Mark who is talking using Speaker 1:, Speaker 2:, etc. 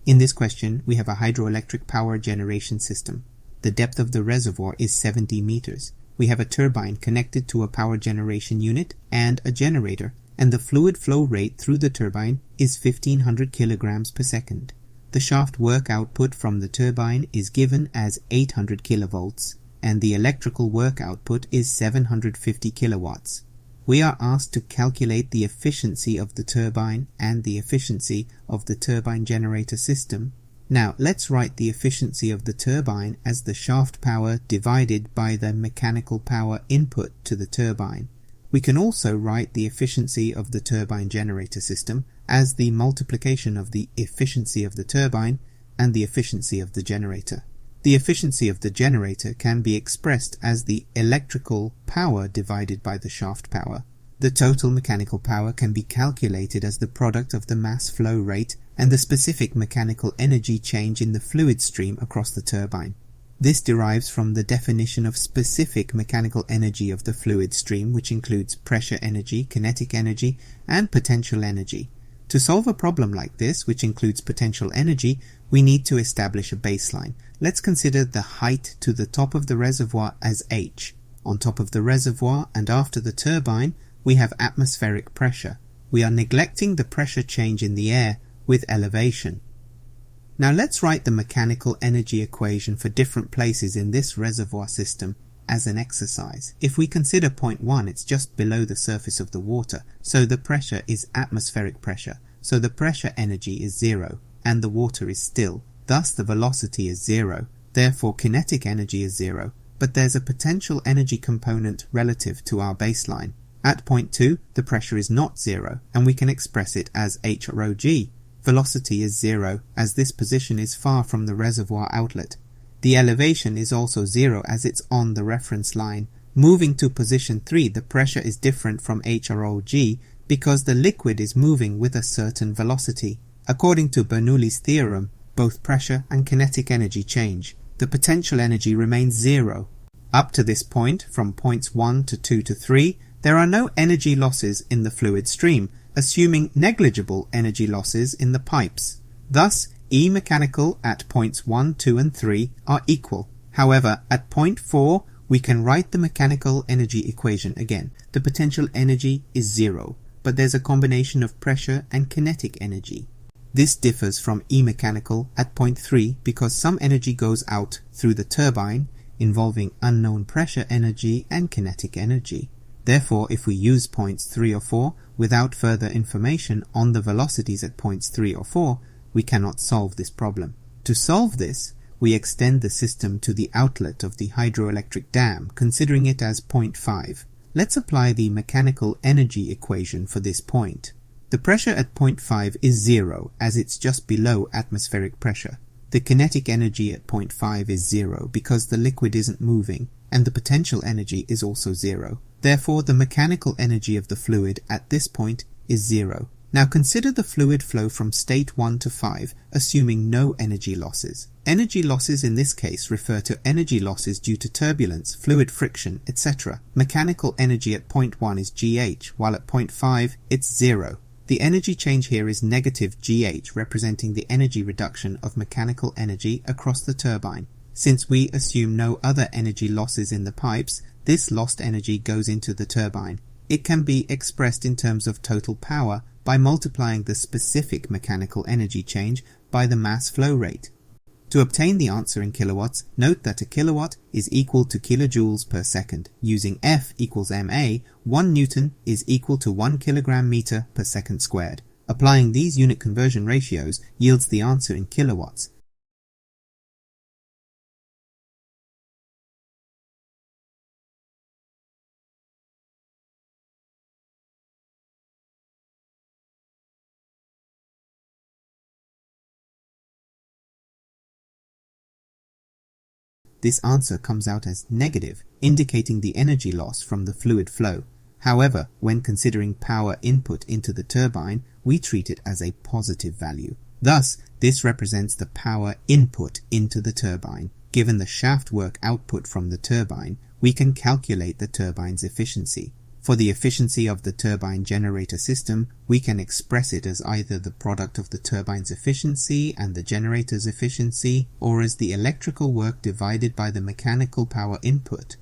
Speaker 1: In this question, we have a hydroelectric power generation system. The depth of the reservoir is 70 meters. We have a turbine connected to a power generation unit and a generator, and the fluid flow rate through the turbine is 1500 kilograms per second. The shaft work output from the turbine is given as 800 kilovolts, and the electrical work output is 750 kilowatts. We are asked to calculate the efficiency of the turbine and the efficiency of the turbine generator system. Now, let's write the efficiency of the turbine as the shaft power divided by the mechanical power input to the turbine. We can also write the efficiency of the turbine generator system as the multiplication of the efficiency of the turbine and the efficiency of the generator. The efficiency of the generator can be expressed as the electrical power divided by the shaft power. The total mechanical power can be calculated as the product of the mass flow rate and the specific mechanical energy change in the fluid stream across the turbine. This derives from the definition of specific mechanical energy of the fluid stream, which includes pressure energy, kinetic energy, and potential energy. To solve a problem like this, which includes potential energy, we need to establish a baseline. Let's consider the height to the top of the reservoir as h. On top of the reservoir and after the turbine, we have atmospheric pressure. We are neglecting the pressure change in the air with elevation. Now let's write the mechanical energy equation for different places in this reservoir system as an exercise. If we consider point 1, it's just below the surface of the water, so the pressure is atmospheric pressure, so the pressure energy is 0, and the water is still. Thus the velocity is 0, therefore kinetic energy is 0, but there's a potential energy component relative to our baseline. At point 2, the pressure is not 0, and we can express it as h rho g. Velocity is 0, as this position is far from the reservoir outlet. The elevation is also 0 as it's on the reference line. Moving to position 3, the pressure is different from h rho g because the liquid is moving with a certain velocity. According to Bernoulli's theorem, both pressure and kinetic energy change. The potential energy remains 0. Up to this point, from points 1 to 2 to 3, there are no energy losses in the fluid stream, assuming negligible energy losses in the pipes. Thus, E mechanical at points 1, 2 and 3 are equal. However, at point 4, we can write the mechanical energy equation again. The potential energy is 0, but there's a combination of pressure and kinetic energy. This differs from E mechanical at point 3 because some energy goes out through the turbine, involving unknown pressure energy and kinetic energy. Therefore, if we use points 3 or 4 without further information on the velocities at points 3 or 4, we cannot solve this problem. To solve this, we extend the system to the outlet of the hydroelectric dam, considering it as point 5. Let's apply the mechanical energy equation for this point. The pressure at point 5 is 0, as it's just below atmospheric pressure. The kinetic energy at point 5 is 0 because the liquid isn't moving, and the potential energy is also 0. Therefore, the mechanical energy of the fluid at this point is 0. Now consider the fluid flow from state 1 to 5, assuming no energy losses. Energy losses in this case refer to energy losses due to turbulence, fluid friction, etc. Mechanical energy at point 1 is GH, while at point 5 it's 0. The energy change here is negative GH, representing the energy reduction of mechanical energy across the turbine. Since we assume no other energy losses in the pipes, this lost energy goes into the turbine. It can be expressed in terms of total power by multiplying the specific mechanical energy change by the mass flow rate. To obtain the answer in kilowatts, note that a kilowatt is equal to kilojoules per second. Using F equals ma, 1 Newton is equal to 1 kilogram meter per second squared. Applying these unit conversion ratios yields the answer in kilowatts. This answer comes out as negative, indicating the energy loss from the fluid flow. However, when considering power input into the turbine, we treat it as a positive value. Thus, this represents the power input into the turbine. Given the shaft work output from the turbine, we can calculate the turbine's efficiency. For the efficiency of the turbine generator system, we can express it as either the product of the turbine's efficiency and the generator's efficiency, or as the electrical work divided by the mechanical power input,